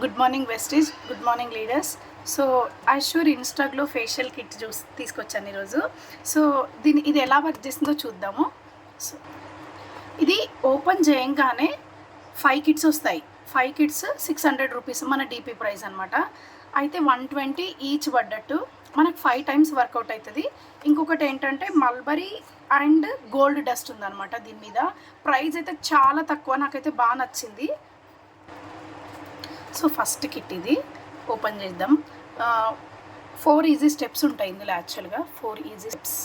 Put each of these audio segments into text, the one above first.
Good morning Vestige, good morning leaders. So Assure ఇన్స్టాగ్లో facial kit తీసుకొచ్చాను ఈరోజు. So ఇది ఎలా వర్క్ చేస్తుందో చూద్దాము. సో ఇది ఓపెన్ చేయంగానే 5 కిట్స్ వస్తాయి. 5 కిట్స్ 600 రూపీస్, మన డీపీ ప్రైస్ అనమాట. అయితే 120 ఈచ్ పడ్డట్టు మనకు 5 టైమ్స్ వర్కౌట్ అవుతుంది. ఇంకొకటి ఏంటంటే మల్బరీ అండ్ గోల్డ్ డస్ట్ ఉందన్నమాట. దీని మీద ప్రైస్ అయితే చాలా తక్కువ, నాకైతే బాగా నచ్చింది. సో ఫస్ట్ కిట్ ఇది ఓపెన్ చేద్దాం. 4 ఈజీ స్టెప్స్ ఉంటాయి ఇందులో. యాక్చువల్గా 4 ఈజీ స్టెప్స్.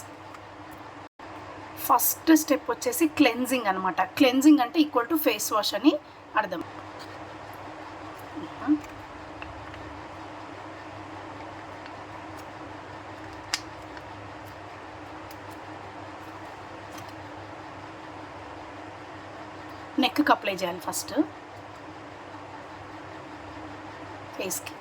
ఫస్ట్ స్టెప్ వచ్చేసి క్లెన్జింగ్ అనమాట. క్లెన్జింగ్ అంటే ఈక్వల్ టు ఫేస్ వాష్ అని అర్థం. నెక్కి అప్లై చేయాలి ఫస్ట్, ఫేస్కి.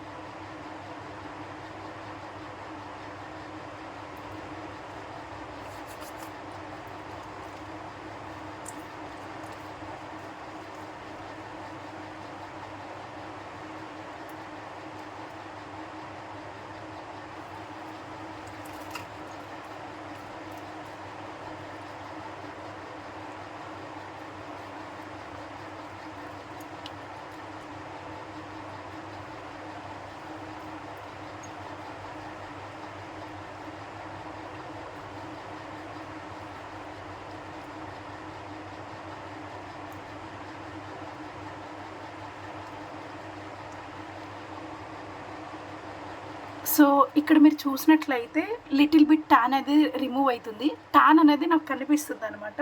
సో ఇక్కడ మీరు చూసినట్లయితే లిటిల్ బిట్ ట్యాన్ అనేది రిమూవ్ అవుతుంది. ట్యాన్ అనేది నాకు కనిపిస్తుంది అనమాట,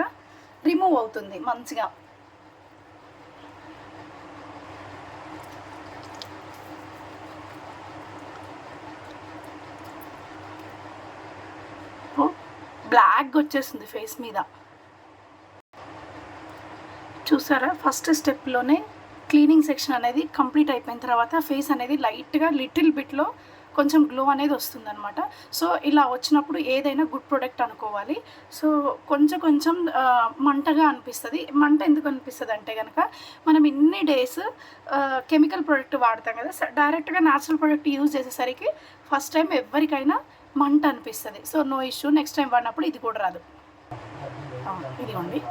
రిమూవ్ అవుతుంది మంచిగా. బ్లాక్ వచ్చేస్తుంది ఫేస్ మీద, చూసారా? ఫస్ట్ స్టెప్లోనే క్లీనింగ్ సెక్షన్ అనేది కంప్లీట్ అయిపోయిన తర్వాత ఫేస్ అనేది లైట్గా లిటిల్ బిట్లో కొంచెం గ్లో అనేది వస్తుంది అనమాట. సో ఇలా వచ్చినప్పుడు ఏదైనా గుడ్ ప్రోడక్ట్ అనుకోవాలి. సో కొంచెం కొంచెం మంటగా అనిపిస్తుంది. మంట ఎందుకు అనిపిస్తుంది అంటే కనుక మనం ఇన్ని డేస్ కెమికల్ ప్రోడక్ట్ వాడతాం కదా, డైరెక్ట్గా న్యాచురల్ ప్రోడక్ట్ యూజ్ చేసేసరికి ఫస్ట్ టైం ఎవరికైనా మంట అనిపిస్తుంది. So no issue, next time వాడినప్పుడు ఇది కూడా రాదు. ఇదిగోండి,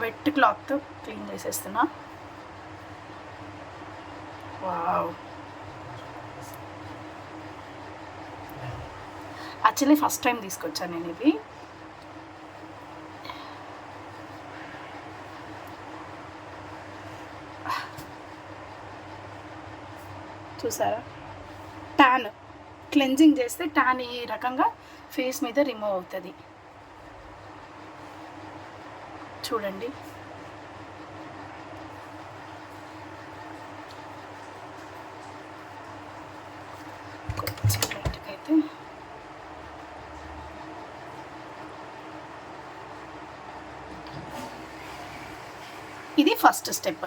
వెట్ క్లాత్తో క్లీన్ చేసేస్తున్నా. వావ్, యాక్చువల్లీ ఫస్ట్ టైం తీసుకొచ్చాను నేను ఇవి. చూసారా? ట్యాన్ క్లెన్జింగ్ చేస్తే ట్యాన్ ఈ రకంగా ఫేస్ మీద రిమూవ్ అవుతుంది. చూడండి, అయితే ఇది ఫస్ట్ స్టెప్.